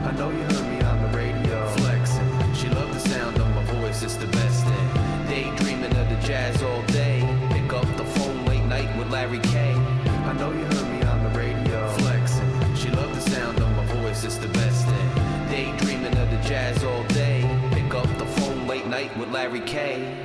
I know you heard me on the radio. Flexing. She loved the sound of my voice, it's the best thing. Daydreaming of the jazz all day. Pick up the phone late night with Larry K. I know you heard me on the radio. Flexing. She loved the sound of my voice, it's the best thing. Daydreaming of the jazz all day. Pick up the phone late night with Larry K.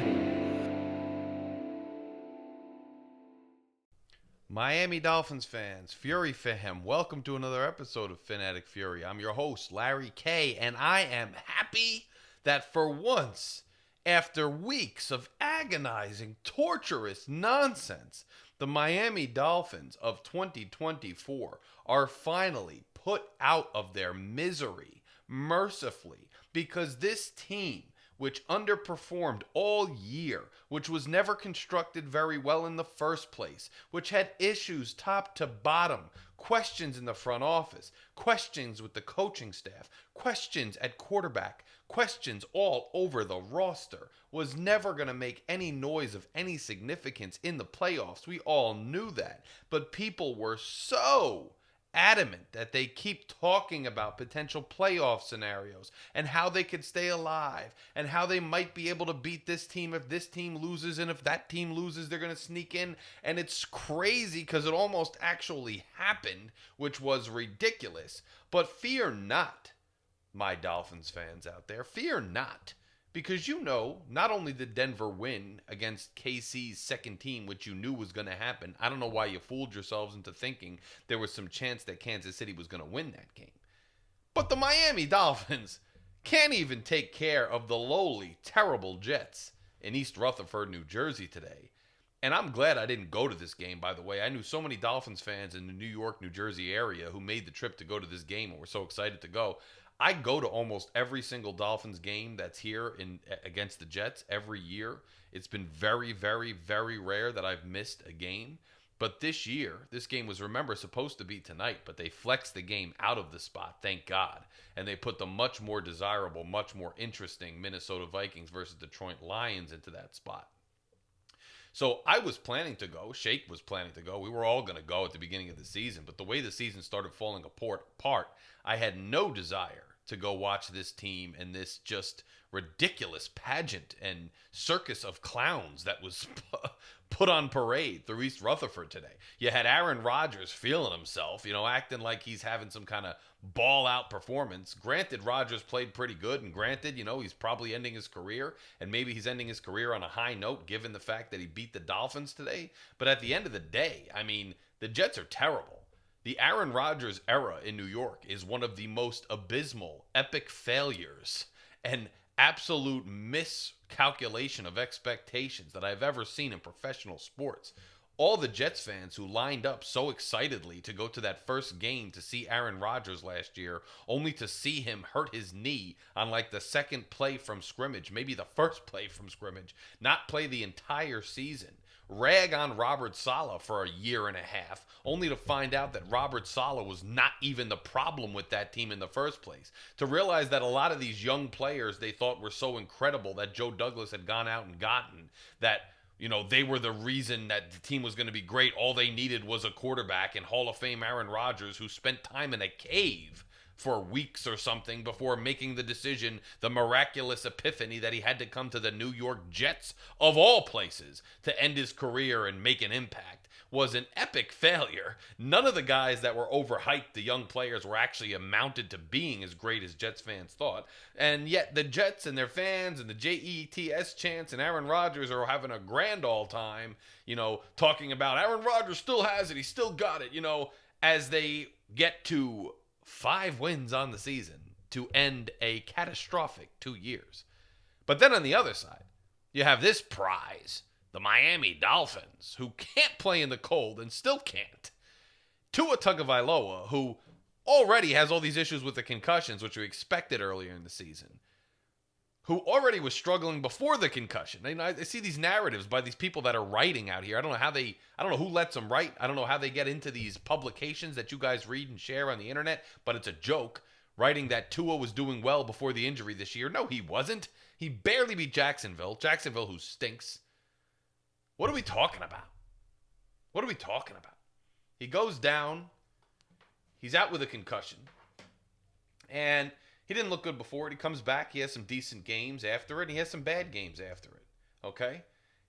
Miami Dolphins fans, Fury fam, welcome to another episode of Phin-Addict Fury. I'm your host, Larry K, and I am happy that for once, after weeks of agonizing, torturous nonsense, the Miami Dolphins of 2024 are finally put out of their misery mercifully, because this team, which underperformed all year, which was never constructed very well in the first place, which had issues top to bottom, questions in the front office, questions with the coaching staff, questions at quarterback, questions all over the roster, was never going to make any noise of any significance in the playoffs. We all knew that, but people were so adamant that they keep talking about potential playoff scenarios and how they could stay alive and how they might be able to beat this team if this team loses, and if that team loses they're going to sneak in. And it's crazy because it almost actually happened, which was ridiculous. But fear not, my Dolphins fans out there, fear not. Because you know, not only did Denver win against KC's second team, which you knew was going to happen. I don't know why you fooled yourselves into thinking there was some chance that Kansas City was going to win that game. But the Miami Dolphins can't even take care of the lowly, terrible Jets in East Rutherford, New Jersey today. And I'm glad I didn't go to this game, by the way. I knew so many Dolphins fans in the New York, New Jersey area who made the trip to go to this game and were so excited to go. I go to almost every single Dolphins game that's here against the Jets every year. It's been very, very, very rare that I've missed a game. But this year, this game was, remember, supposed to be tonight, but they flexed the game out of the spot, thank God. And they put the much more desirable, much more interesting Minnesota Vikings versus Detroit Lions into that spot. So I was planning to go. Shake was planning to go. We were all going to go at the beginning of the season. But the way the season started falling apart, I had no desire to go watch this team and this just ridiculous pageant and circus of clowns that was put on parade through East Rutherford today. You had Aaron Rodgers feeling himself, acting like he's having some kind of ball-out performance. Granted, Rodgers played pretty good, and granted, he's probably ending his career, and maybe he's ending his career on a high note given the fact that he beat the Dolphins today. But at the end of the day, the Jets are terrible. The Aaron Rodgers era in New York is one of the most abysmal, epic failures and absolute miscalculation of expectations that I've ever seen in professional sports. All the Jets fans who lined up so excitedly to go to that first game to see Aaron Rodgers last year, only to see him hurt his knee on like the second play from scrimmage, maybe the first play from scrimmage, not play the entire season. Rag on Robert Saleh for a year and a half, only to find out that Robert Saleh was not even the problem with that team in the first place. To realize that a lot of these young players they thought were so incredible that Joe Douglas had gone out and gotten, that they were the reason that the team was going to be great. All they needed was a quarterback and Hall of Fame Aaron Rodgers, who spent time in a cave for weeks or something before making the decision, the miraculous epiphany that he had to come to the New York Jets, of all places, to end his career and make an impact, was an epic failure. None of the guys that were overhyped, the young players, were actually amounted to being as great as Jets fans thought. And yet the Jets and their fans and the JETS chants and Aaron Rodgers are having a grand all time, talking about Aaron Rodgers still has it, he still got it, as they get to 5 wins on the season to end a catastrophic 2 years. But then on the other side, you have this prize, the Miami Dolphins, who can't play in the cold and still can't. Tua Tagovailoa, who already has all these issues with the concussions, which we expected earlier in the season, who already was struggling before the concussion. I see these narratives by these people that are writing out here. I don't know who lets them write. I don't know how they get into these publications that you guys read and share on the internet, but it's a joke, writing that Tua was doing well before the injury this year. No, he wasn't. He barely beat Jacksonville. Jacksonville, who stinks. What are we talking about? What are we talking about? He goes down. He's out with a concussion. And he didn't look good before it. He comes back. He has some decent games after it. And he has some bad games after it. Okay?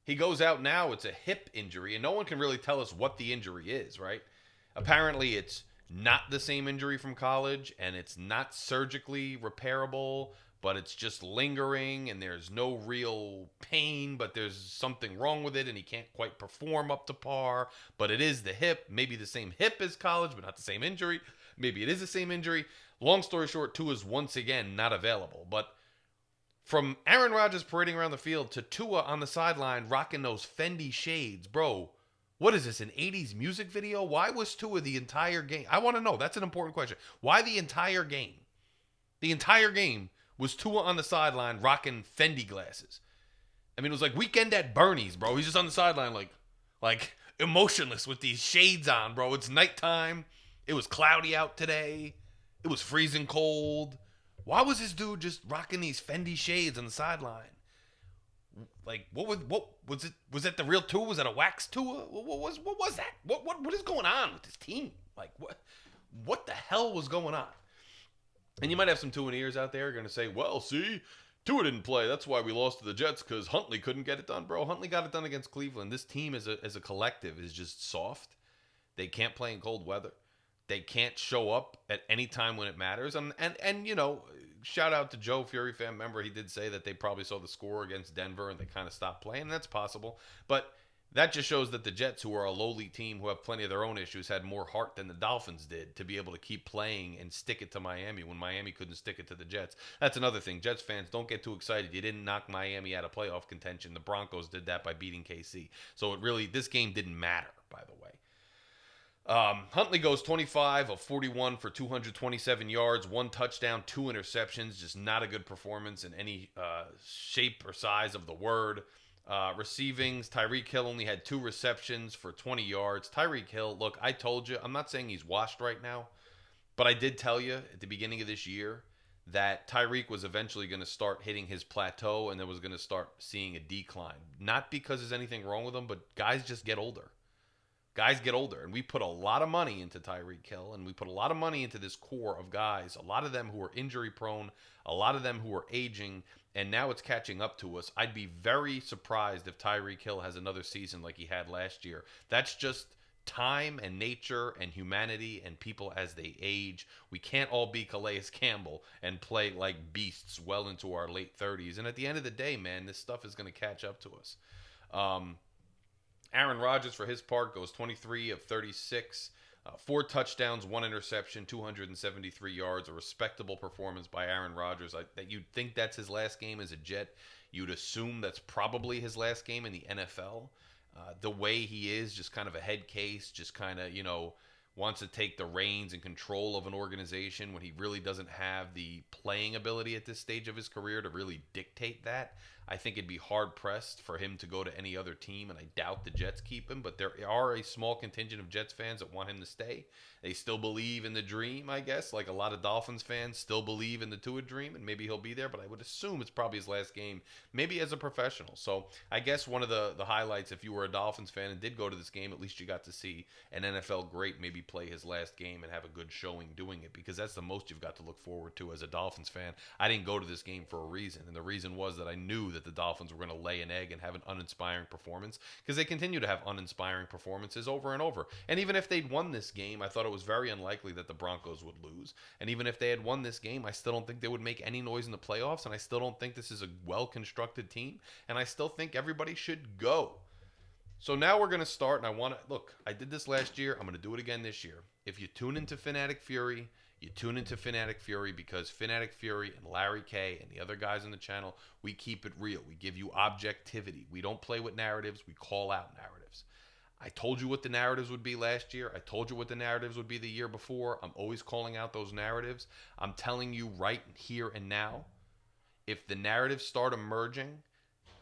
He goes out now. It's a hip injury. And no one can really tell us what the injury is, right? Apparently, it's not the same injury from college. And it's not surgically repairable. But it's just lingering. And there's no real pain. But there's something wrong with it. And he can't quite perform up to par. But it is the hip. Maybe the same hip as college, but not the same injury. Maybe it is the same injury. Long story short, Tua is once again not available. But from Aaron Rodgers parading around the field to Tua on the sideline rocking those Fendi shades, bro, what is this, an 80s music video? Why was Tua the entire game? I want to know. That's an important question. Why the entire game? The entire game was Tua on the sideline rocking Fendi glasses. I mean, it was like Weekend at Bernie's, bro. He's just on the sideline like emotionless with these shades on, bro. It's nighttime. It was cloudy out today. It was freezing cold. Why was this dude just rocking these Fendi shades on the sideline? Like, what was it? Was that the real Tua? Was that a wax Tua? What was that? What is going on with this team? Like, what the hell was going on? And you might have some Tua ears out there going to say, well, see, Tua didn't play. That's why we lost to the Jets, because Huntley couldn't get it done, bro. Huntley got it done against Cleveland. This team as a collective is just soft. They can't play in cold weather. They can't show up at any time when it matters. And you know, shout out to Joe, Fury fan member. He did say that they probably saw the score against Denver and they kind of stopped playing. That's possible. But that just shows that the Jets, who are a lowly team, who have plenty of their own issues, had more heart than the Dolphins did to be able to keep playing and stick it to Miami when Miami couldn't stick it to the Jets. That's another thing. Jets fans, don't get too excited. You didn't knock Miami out of playoff contention. The Broncos did that by beating KC. So this game didn't matter, by the way. Huntley goes 25 of 41 for 227 yards, 1 touchdown, 2 interceptions. Just not a good performance in any shape or size of the word. Receivings, Tyreek Hill only had 2 receptions for 20 yards. Tyreek Hill, look, I told you, I'm not saying he's washed right now, but I did tell you at the beginning of this year that Tyreek was eventually going to start hitting his plateau and then was going to start seeing a decline. Not because there's anything wrong with him, but guys just get older. Guys get older, and we put a lot of money into Tyreek Hill, and we put a lot of money into this core of guys, a lot of them who are injury-prone, a lot of them who are aging, and now it's catching up to us. I'd be very surprised if Tyreek Hill has another season like he had last year. That's just time and nature and humanity and people as they age. We can't all be Calais Campbell and play like beasts well into our late 30s, and at the end of the day, man, this stuff is going to catch up to us. Aaron Rodgers, for his part, goes 23 of 36, 4 touchdowns, 1 interception, 273 yards, a respectable performance by Aaron Rodgers. That you'd think that's his last game as a Jet. You'd assume that's probably his last game in the NFL. The way he is, just kind of a head case, just kind of, wants to take the reins and control of an organization when he really doesn't have the playing ability at this stage of his career to really dictate that. I think it'd be hard-pressed for him to go to any other team, and I doubt the Jets keep him, but there are a small contingent of Jets fans that want him to stay. They still believe in the dream, I guess, like a lot of Dolphins fans still believe in the Tua dream, and maybe he'll be there, but I would assume it's probably his last game, maybe as a professional. So I guess one of the highlights, if you were a Dolphins fan and did go to this game, at least you got to see an NFL great maybe play his last game and have a good showing doing it, because that's the most you've got to look forward to as a Dolphins fan. I didn't go to this game for a reason, and the reason was that I knew that the Dolphins were going to lay an egg and have an uninspiring performance, because they continue to have uninspiring performances over and over. And even if they'd won this game, I thought it was very unlikely that the Broncos would lose. And even if they had won this game, I still don't think they would make any noise in the playoffs, and I still don't think this is a well-constructed team, and I still think everybody should go. So now we're going to start, and I did this last year. I'm going to do it again this year. If you tune into Phin-Addict Fury, you tune into Phin-Addict Fury because Phin-Addict Fury and Larry K and the other guys on the channel, we keep it real. We give you objectivity. We don't play with narratives. We call out narratives. I told you what the narratives would be last year. I told you what the narratives would be the year before. I'm always calling out those narratives. I'm telling you right here and now, if the narratives start emerging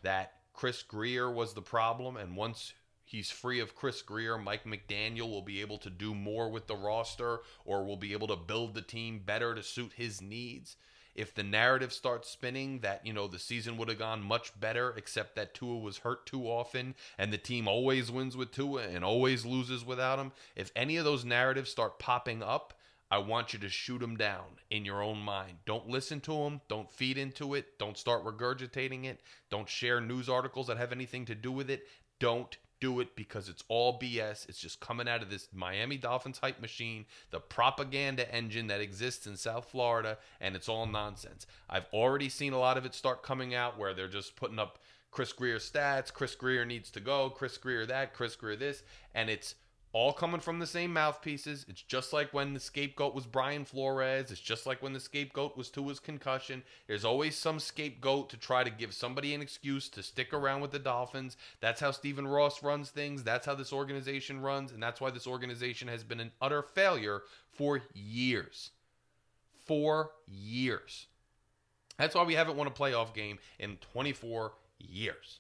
that Chris Grier was the problem, and once he's free of Chris Grier, Mike McDaniel will be able to do more with the roster, or will be able to build the team better to suit his needs. If the narrative starts spinning that, the season would have gone much better, except that Tua was hurt too often, and the team always wins with Tua and always loses without him. If any of those narratives start popping up, I want you to shoot them down in your own mind. Don't listen to them. Don't feed into it. Don't start regurgitating it. Don't share news articles that have anything to do with it. Don't do it, because it's all BS. It's just coming out of this Miami Dolphins hype machine, the propaganda engine that exists in South Florida, and it's all nonsense. I've already seen a lot of it start coming out where they're just putting up Chris Greer stats. Chris Greer needs to go. Chris Greer that. Chris Greer this. And it's all coming from the same mouthpieces. It's just like when the scapegoat was Brian Flores. It's just like when the scapegoat was Tua's concussion. There's always some scapegoat to try to give somebody an excuse to stick around with the Dolphins. That's how Stephen Ross runs things. That's how this organization runs. And that's why this organization has been an utter failure for years. 4 years. That's why we haven't won a playoff game in 24 years.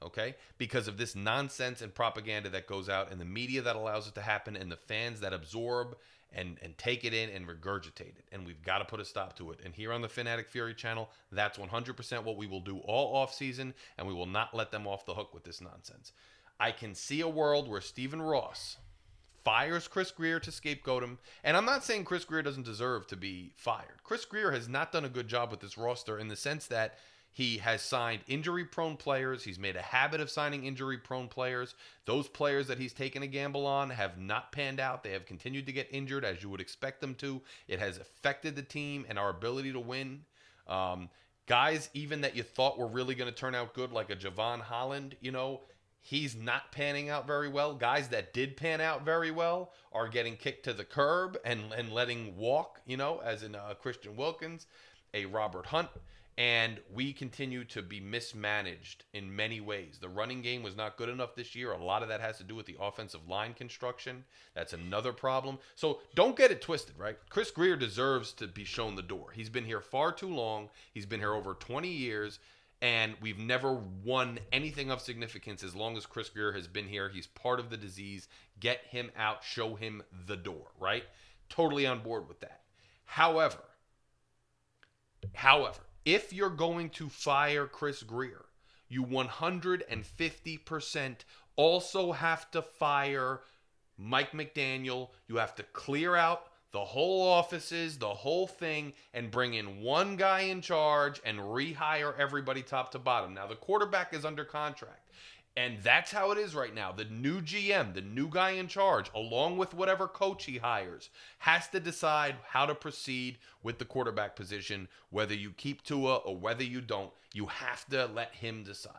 Okay? Because of this nonsense and propaganda that goes out, and the media that allows it to happen, and the fans that absorb and take it in and regurgitate it. And we've got to put a stop to it. And here on the Phin-Addict Fury channel, that's 100% what we will do all offseason, and we will not let them off the hook with this nonsense. I can see a world where Stephen Ross fires Chris Greer to scapegoat him. And I'm not saying Chris Greer doesn't deserve to be fired. Chris Greer has not done a good job with this roster in the sense that he has signed injury-prone players. He's made a habit of signing injury-prone players. Those players that he's taken a gamble on have not panned out. They have continued to get injured, as you would expect them to. It has affected the team and our ability to win. Guys, even that you thought were really going to turn out good, like a Javon Holland, he's not panning out very well. Guys that did pan out very well are getting kicked to the curb and letting walk, as in Christian Wilkins, a Robert Hunt. And we continue to be mismanaged in many ways. The running game was not good enough this year. A lot of that has to do with the offensive line construction. That's another problem. So don't get it twisted, right? Chris Greer deserves to be shown the door. He's been here far too long. He's been here over 20 years. And we've never won anything of significance as long as Chris Greer has been here. He's part of the disease. Get him out. Show him the door, right? Totally on board with that. However, if you're going to fire Chris Greer, you 150% also have to fire Mike McDaniel. You have to clear out the whole offices, the whole thing, and bring in one guy in charge and rehire everybody top to bottom. Now, the quarterback is under contract. And that's how it is right now. The new GM, the new guy in charge, along with whatever coach he hires, has to decide how to proceed with the quarterback position, whether you keep Tua or whether you don't. You have to let him decide.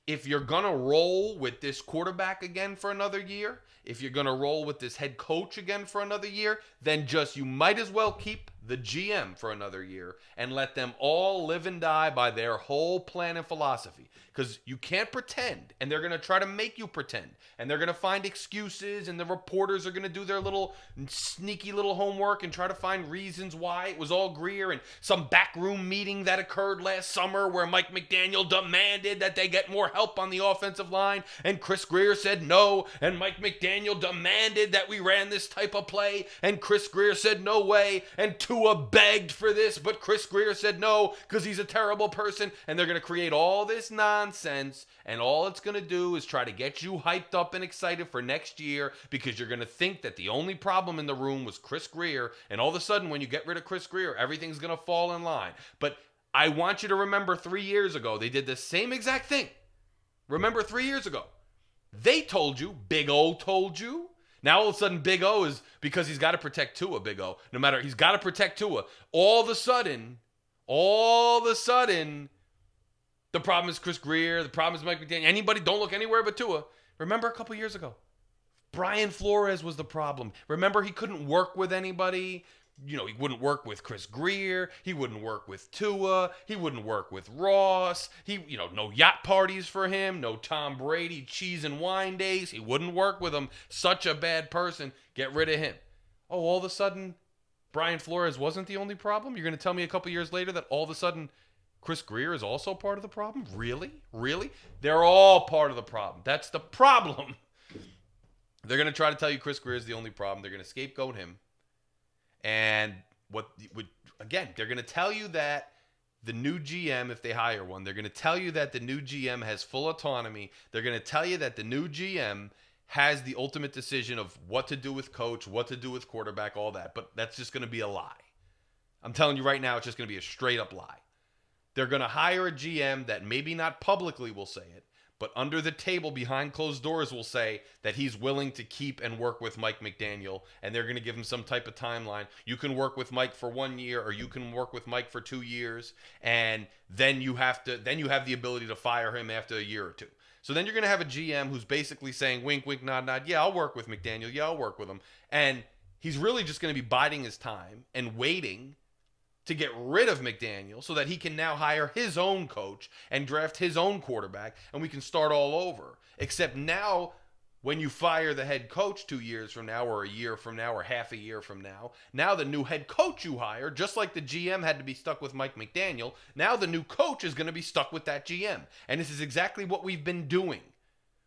If you're going to roll with this quarterback again for another year, if you're going to roll with this head coach again for another year, then you might as well keep the GM for another year and let them all live and die by their whole plan and philosophy. Because you can't pretend, and they're going to try to make you pretend, and they're going to find excuses, and the reporters are going to do their little sneaky little homework and try to find reasons why it was all Greer and some backroom meeting that occurred last summer where Mike McDaniel demanded that they get more help on the offensive line, and Chris Greer said no, and Mike McDaniel demanded that we ran this type of play, and Chris Greer said no way, and Tua begged for this, but Chris Greer said no because he's a terrible person, and they're going to create all this nonsense, and all it's going to do is try to get you hyped up and excited for next year because you're going to think that the only problem in the room was Chris Greer, and all of a sudden when you get rid of Chris Greer, everything's going to fall in line. But I want you to remember 3 years ago, they did the same exact thing. Remember 3 years ago. They told you, Big O told you. Now all of a sudden Big O is, because he's got to protect Tua, Big O. No matter, he's got to protect Tua. All of a sudden, the problem is Chris Greer. The problem is Mike McDaniel. Anybody, don't look anywhere but Tua. Remember a couple years ago, Brian Flores was the problem. Remember, he couldn't work with anybody. He wouldn't work with Chris Greer. He wouldn't work with Tua. He wouldn't work with Ross. No yacht parties for him. No Tom Brady cheese and wine days. He wouldn't work with him. Such a bad person. Get rid of him. Oh, all of a sudden, Brian Flores wasn't the only problem? You're going to tell me a couple years later that all of a sudden Chris Greer is also part of the problem? Really? They're all part of the problem. That's the problem. They're going to try to tell you Chris Greer is the only problem. They're going to scapegoat him. And they're going to tell you that the new GM, if they hire one, they're going to tell you that the new GM has full autonomy. They're going to tell you that the new GM has the ultimate decision of what to do with coach, what to do with quarterback, all that. But that's just going to be a lie. I'm telling you right now, it's just going to be a straight up lie. They're going to hire a GM that maybe not publicly will say it, but under the table behind closed doors will say that he's willing to keep and work with Mike McDaniel, and they're going to give him some type of timeline. You can work with Mike for 1 year, or you can work with Mike for 2 years, and then you have the ability to fire him after a year or two. So then you're going to have a GM who's basically saying, wink, wink, nod, nod, yeah, I'll work with McDaniel. Yeah, I'll work with him. And he's really just going to be biding his time and waiting to get rid of McDaniel so that he can now hire his own coach and draft his own quarterback, and we can start all over. Except now, when you fire the head coach 2 years from now, or a year from now, or half a year from now the new head coach you hire, just like the GM had to be stuck with Mike McDaniel, now the new coach is going to be stuck with that GM. And this is exactly what we've been doing.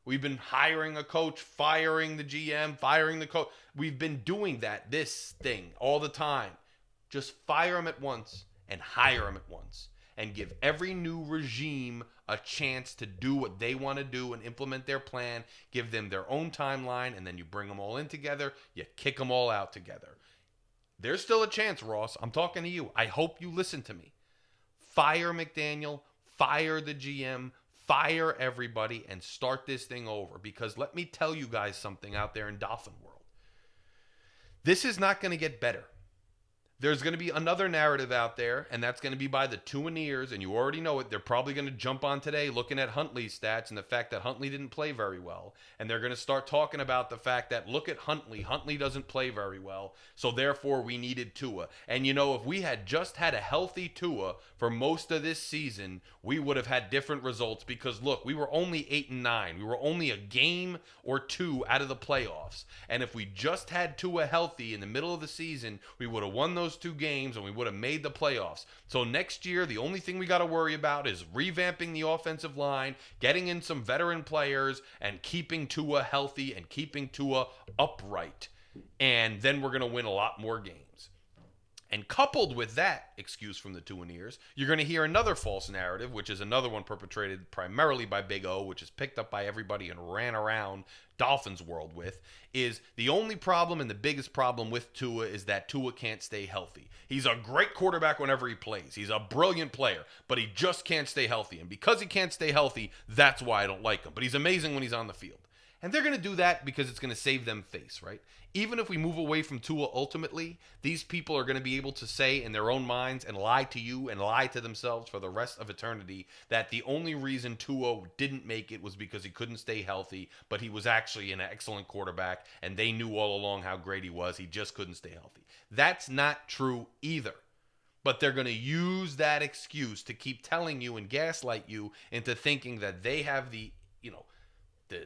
We've been hiring a coach, firing the GM, firing the coach. We've been doing this thing all the time. Just fire them at once and hire them at once, and give every new regime a chance to do what they want to do and implement their plan. Give them their own timeline, and then you bring them all in together. You kick them all out together. There's still a chance, Ross. I'm talking to you. I hope you listen to me. Fire McDaniel, fire the GM, fire everybody, and start this thing over. Because let me tell you guys something out there in Dolphin world. This is not going to get better. There's going to be another narrative out there, and that's going to be by the Tuaneers, and you already know it. They're probably going to jump on today looking at Huntley's stats and the fact that Huntley didn't play very well. And they're going to start talking about the fact that, look at Huntley. Huntley doesn't play very well, so therefore we needed Tua. And, if we had just had a healthy Tua for most of this season, we would have had different results because, look, we were only 8-9. We were only a game or two out of the playoffs. And if we just had Tua healthy in the middle of the season, we would have won those 2 games and we would have made the playoffs. So next year, the only thing we got to worry about is revamping the offensive line, getting in some veteran players, and keeping Tua healthy and keeping Tua upright. And then we're going to win a lot more games. And coupled with that excuse from the Tuaneers, you're going to hear another false narrative, which is another one perpetrated primarily by Big O, which is picked up by everybody and ran around Dolphins world with, is the only problem and the biggest problem with Tua is that Tua can't stay healthy. He's a great quarterback whenever he plays. He's a brilliant player, but he just can't stay healthy. And because he can't stay healthy, that's why I don't like him. But he's amazing when he's on the field. And they're going to do that because it's going to save them face, right? Even if we move away from Tua ultimately, these people are going to be able to say in their own minds and lie to you and lie to themselves for the rest of eternity that the only reason Tua didn't make it was because he couldn't stay healthy, but he was actually an excellent quarterback, and they knew all along how great he was. He just couldn't stay healthy. That's not true either. But they're going to use that excuse to keep telling you and gaslight you into thinking that they have the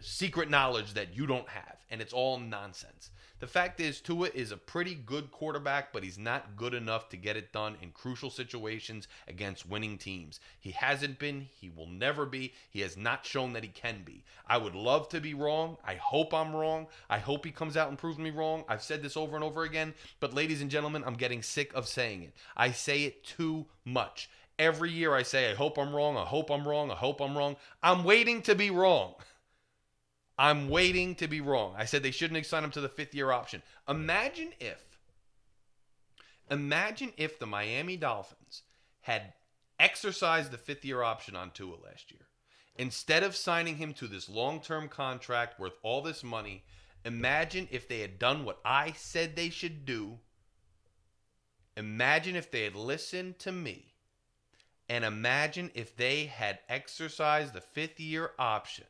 secret knowledge that you don't have, and it's all nonsense. The fact is, Tua is a pretty good quarterback, but he's not good enough to get it done in crucial situations against winning teams. He hasn't been. He will never be. He has not shown that he can be. I would love to be wrong. I hope I'm wrong. I hope he comes out and proves me wrong. I've said this over and over again, but ladies and gentlemen, I'm getting sick of saying it. I say it too much. Every year I say, I hope I'm wrong. I hope I'm wrong. I hope I'm wrong. I'm waiting to be wrong. I'm waiting to be wrong. I said they shouldn't have signed him to the 5th-year option. Imagine if the Miami Dolphins had exercised the 5th-year option on Tua last year. Instead of signing him to this long-term contract worth all this money, imagine if they had done what I said they should do. Imagine if they had listened to me. And imagine if they had exercised the 5th-year option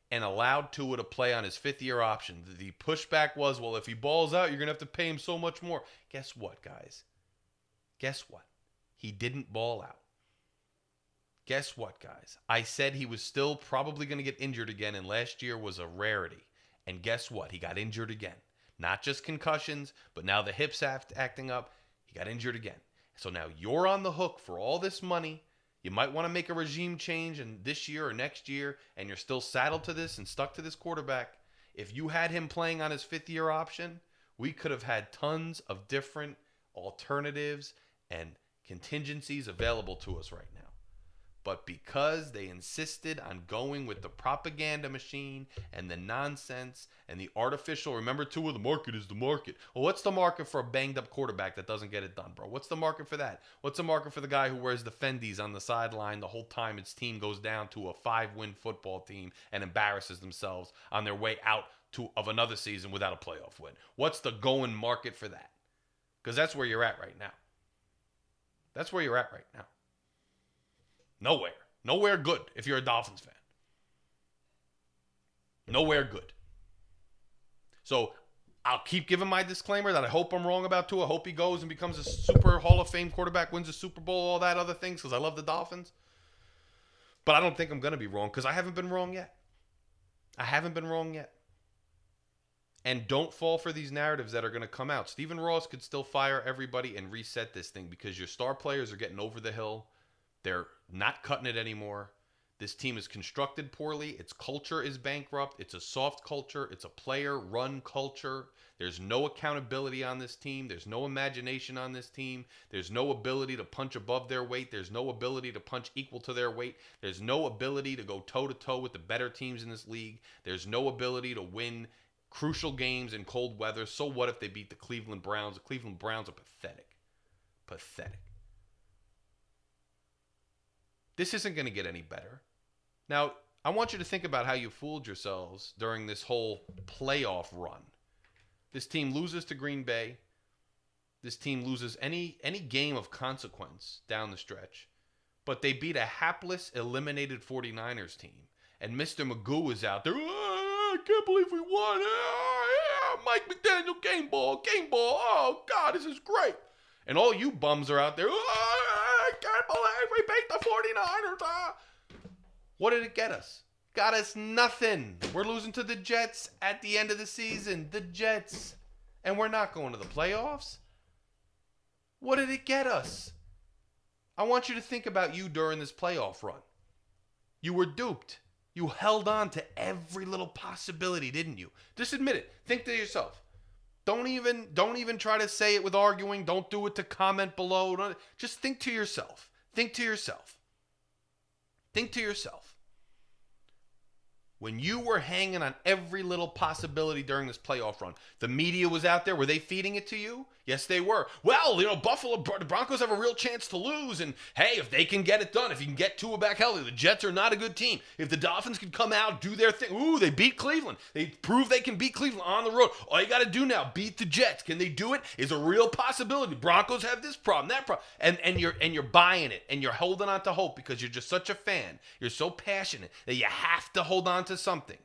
and allowed Tua to play on his 5th-year option. The pushback was, well, if he balls out, you're going to have to pay him so much more. Guess what, guys? Guess what? He didn't ball out. Guess what, guys? I said he was still probably going to get injured again, and last year was a rarity. And guess what? He got injured again. Not just concussions, but now the hips acting up. He got injured again. So now you're on the hook for all this money. You might want to make a regime change in this year or next year, and you're still saddled to this and stuck to this quarterback. If you had him playing on his 5th-year option, we could have had tons of different alternatives and contingencies available to us right now. But because they insisted on going with the propaganda machine and the nonsense and the artificial, remember too, well, the market is the market. Well, what's the market for a banged up quarterback that doesn't get it done, bro? What's the market for that? What's the market for the guy who wears the Fendies on the sideline the whole time its team goes down to a 5-win football team and embarrasses themselves on their way out of another season without a playoff win? What's the going market for that? Because that's where you're at right now. That's where you're at right now. Nowhere. Nowhere good if you're a Dolphins fan. Nowhere good. So I'll keep giving my disclaimer that I hope I'm wrong about Tua. I hope he goes and becomes a super Hall of Fame quarterback, wins a Super Bowl, all that other things, because I love the Dolphins. But I don't think I'm going to be wrong because I haven't been wrong yet. I haven't been wrong yet. And don't fall for these narratives that are going to come out. Stephen Ross could still fire everybody and reset this thing because your star players are getting over the hill. They're not cutting it anymore. This team is constructed poorly. Its culture is bankrupt. It's a soft culture. It's a player-run culture. There's no accountability on this team. There's no imagination on this team. There's no ability to punch above their weight. There's no ability to punch equal to their weight. There's no ability to go toe-to-toe with the better teams in this league. There's no ability to win crucial games in cold weather. So what if they beat the Cleveland Browns? The Cleveland Browns are pathetic. Pathetic. This isn't going to get any better. Now, I want you to think about how you fooled yourselves during this whole playoff run. This team loses to Green Bay. This team loses any game of consequence down the stretch. But they beat a hapless, eliminated 49ers team. And Mr. Magoo is out there. Oh, I can't believe we won. Oh, yeah. Mike McDaniel, game ball. Oh, God, this is great. And all you bums are out there. Oh, I can't believe we beat the 49ers. What did it get us? Got us nothing. We're losing to the Jets at the end of the season. The Jets. And we're not going to the playoffs. What did it get us? I want you to think about you during this playoff run. You were duped. You held on to every little possibility, didn't you? Just admit it. Think to yourself. Don't even try to say it with arguing. Don't do it to comment below. Just think to yourself. Think to yourself. Think to yourself. When you were hanging on every little possibility during this playoff run, the media was out there. Were they feeding it to you? Yes, they were. Well, the Broncos have a real chance to lose. And, hey, if they can get it done, if you can get Tua back healthy, the Jets are not a good team. If the Dolphins can come out, do their thing. Ooh, they beat Cleveland. They prove they can beat Cleveland on the road. All you got to do now, beat the Jets. Can they do it? Is a real possibility. Broncos have this problem, that problem. And you're buying it. And you're holding on to hope because you're just such a fan. You're so passionate that you have to hold on to something.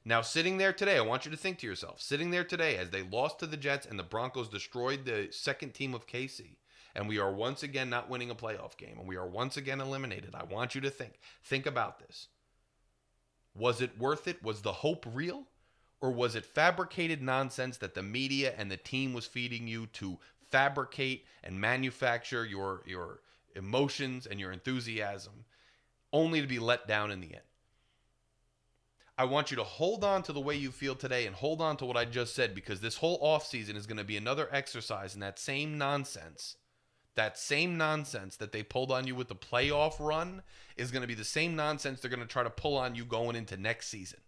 Now, sitting there today, I want you to think to yourself, sitting there today as they lost to the Jets and the Broncos destroyed the second team of KC, and we are once again not winning a playoff game, and we are once again eliminated, I want you to think about this. Was it worth it? Was the hope real? Or was it fabricated nonsense that the media and the team was feeding you to fabricate and manufacture your emotions and your enthusiasm only to be let down in the end? I want you to hold on to the way you feel today and hold on to what I just said, because this whole offseason is going to be another exercise in that same nonsense. That same nonsense that they pulled on you with the playoff run is going to be the same nonsense they're going to try to pull on you going into next season.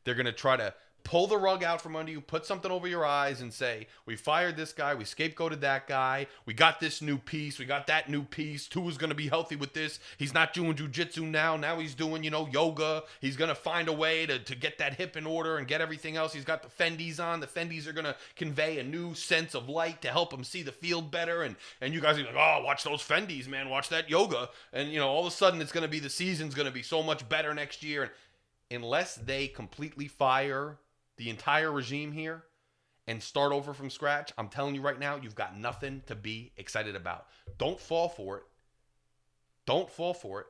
They're going to try to pull the rug out from under you, put something over your eyes and say, we fired this guy, we scapegoated that guy, we got this new piece, we got that new piece, Tua's going to be healthy with this, he's not doing jiu-jitsu now he's doing, yoga, he's going to find a way to get that hip in order and get everything else, he's got the Fendies on, the Fendies are going to convey a new sense of light to help him see the field better, and you guys are like, oh, watch those Fendies, man, watch that yoga, and all of a sudden it's going to be, the season's going to be so much better next year, and unless they completely fire the entire regime here and start over from scratch, I'm telling you right now, you've got nothing to be excited about. Don't fall for it. Don't fall for it.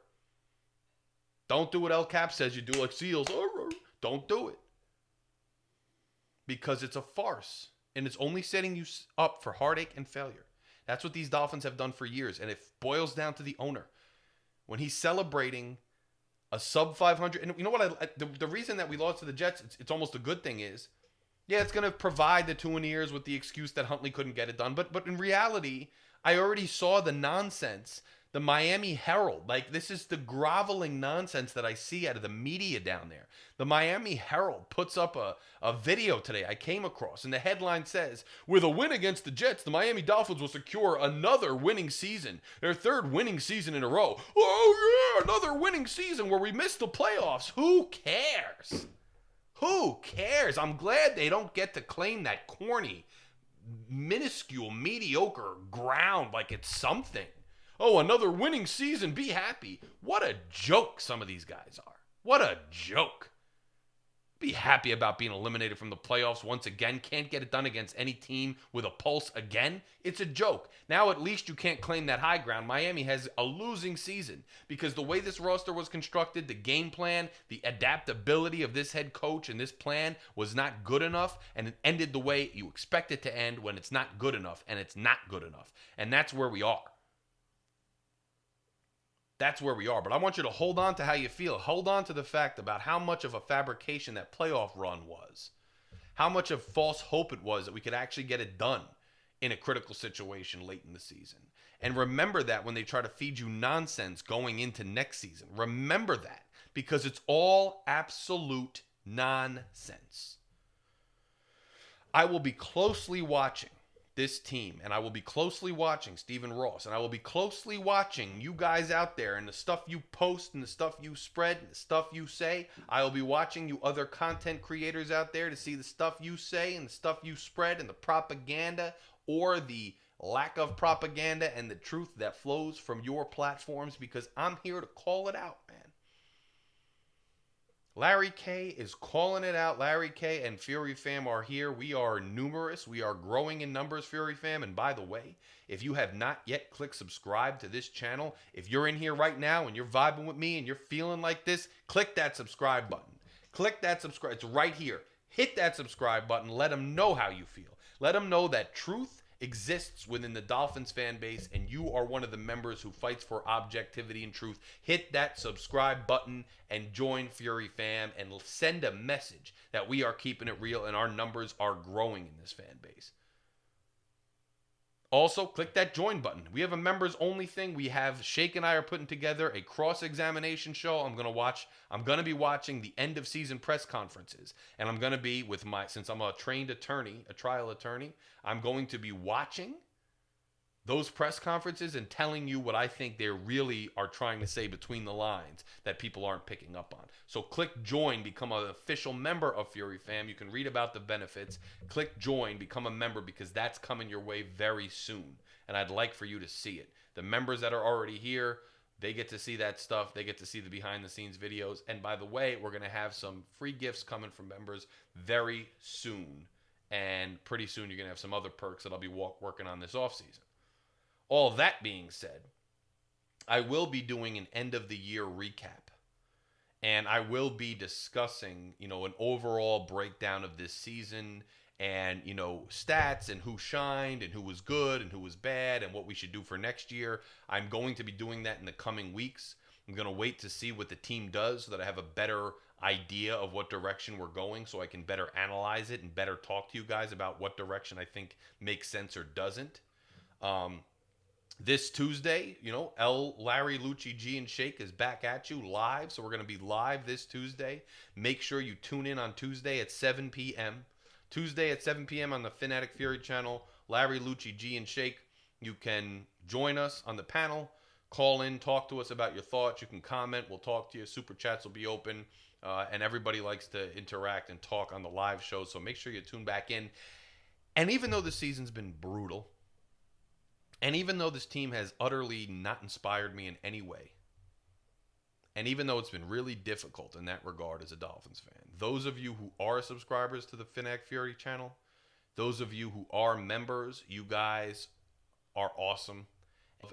Don't do what El Cap says you do, like SEALs. Don't do it. Because it's a farce, and it's only setting you up for heartache and failure. That's what these Dolphins have done for years, and it boils down to the owner. When he's celebrating a sub 500, and you know what? The reason that we lost to the Jets, it's almost a good thing is, yeah, it's going to provide the Tuaneers with the excuse that Huntley couldn't get it done. But in reality, I already saw the nonsense The Miami Herald. Like, this is the groveling nonsense that I see out of the media down there. The Miami Herald puts up a video today I came across, and the headline says, with a win against the Jets, the Miami Dolphins will secure another winning season. Their third winning season in a row. Oh, yeah, another winning season where we missed the playoffs. Who cares? Who cares? I'm glad they don't get to claim that corny, minuscule, mediocre ground like it's something. Oh, another winning season. Be happy. What a joke some of these guys are. What a joke. Be happy about being eliminated from the playoffs once again. Can't get it done against any team with a pulse again. It's a joke. Now at least you can't claim that high ground. Miami has a losing season because the way this roster was constructed, the game plan, the adaptability of this head coach and this plan was not good enough, and it ended the way you expect it to end when it's not good enough, and it's not good enough. And that's where we are. That's where we are. But I want you to hold on to how you feel. Hold on to the fact about how much of a fabrication that playoff run was. How much of false hope it was that we could actually get it done in a critical situation late in the season. And remember that when they try to feed you nonsense going into next season. Remember that, because it's all absolute nonsense. I will be closely watching this team, and I will be closely watching Stephen Ross, and I will be closely watching you guys out there and the stuff you post and the stuff you spread and the stuff you say. I will be watching you other content creators out there to see the stuff you say and the stuff you spread and the propaganda or the lack of propaganda and the truth that flows from your platforms, because I'm here to call it out, man. Larry K is calling it out. Larry K and Fury Fam are here. We are numerous. We are growing in numbers, Fury Fam. And by the way, if you have not yet clicked subscribe to this channel, if you're in here right now and you're vibing with me and you're feeling like this, click that subscribe button. Click that subscribe. It's right here. Hit that subscribe button. Let them know how you feel. Let them know that truth exists within the Dolphins fan base, and you are one of the members who fights for objectivity and truth. Hit that subscribe button and join Fury Fam and send a message that we are keeping it real and our numbers are growing in this fan base. Also, click that join button. We have a members only thing. We have Shake and I are putting together a cross-examination show. I'm going to be watching the end of season press conferences, and I'm going to be with since I'm a trained attorney, a trial attorney, I'm going to be watching those press conferences and telling you what I think they really are trying to say between the lines that people aren't picking up on. So click join, become an official member of Fury Fam. You can read about the benefits. Click join, become a member, because that's coming your way very soon. And I'd like for you to see it. The members that are already here, they get to see that stuff. They get to see the behind the scenes videos. And by the way, we're going to have some free gifts coming from members very soon. And pretty soon you're going to have some other perks that I'll be working on this offseason. All that being said, I will be doing an end of the year recap, and I will be discussing, an overall breakdown of this season and, stats and who shined and who was good and who was bad and what we should do for next year. I'm going to be doing that in the coming weeks. I'm going to wait to see what the team does so that I have a better idea of what direction we're going, so I can better analyze it and better talk to you guys about what direction I think makes sense or doesn't. This Tuesday, Larry, Lucci, G, and Shake is back at you live. So we're going to be live this Tuesday. Make sure you tune in on Tuesday at 7 p.m. Tuesday at 7 p.m. on the Phin-Addict Fury channel. Larry, Lucci, G, and Shake. You can join us on the panel. Call in, talk to us about your thoughts. You can comment. We'll talk to you. Super chats will be open. And everybody likes to interact and talk on the live show. So make sure you tune back in. And even though the season's been brutal, and even though this team has utterly not inspired me in any way, and even though it's been really difficult in that regard as a Dolphins fan, those of you who are subscribers to the Phin-Addict Fury channel, those of you who are members, you guys are awesome.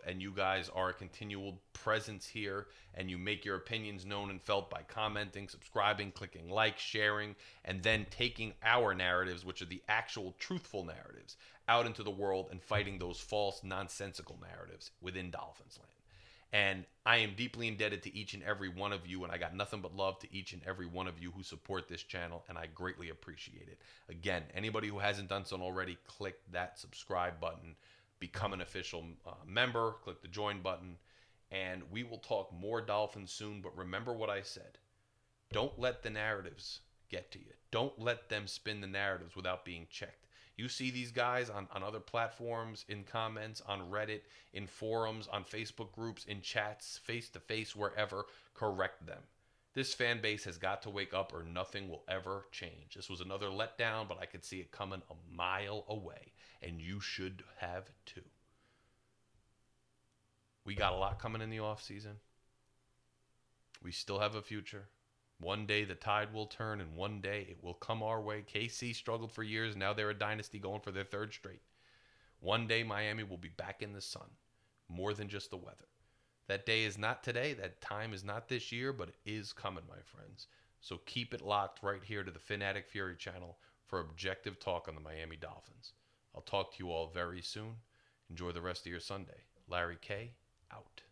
And you guys are a continual presence here, and you make your opinions known and felt by commenting, subscribing, clicking like, sharing, and then taking our narratives, which are the actual truthful narratives, out into the world and fighting those false, nonsensical narratives within Dolphins land. And I am deeply indebted to each and every one of you, and I got nothing but love to each and every one of you who support this channel, and I greatly appreciate it. Again, anybody who hasn't done so already, click that subscribe button. Become an official member, click the join button, And we will talk more Dolphins soon, but remember what I said. Don't let the narratives get to you. Don't let them spin the narratives without being checked. You see these guys on other platforms, in comments, on Reddit, in forums, on Facebook groups, in chats, face-to-face, wherever, correct them. This fan base has got to wake up or nothing will ever change. This was another letdown, but I could see it coming a mile away, and you should have too. We got a lot coming in the offseason. We still have a future. One day the tide will turn, and one day it will come our way. KC struggled for years. Now they're a dynasty going for their third straight. One day Miami will be back in the sun, more than just the weather. That day is not today. That time is not this year, but it is coming, my friends. So keep it locked right here to the Phin-Addict Fury channel for objective talk on the Miami Dolphins. I'll talk to you all very soon. Enjoy the rest of your Sunday. Larry K. out.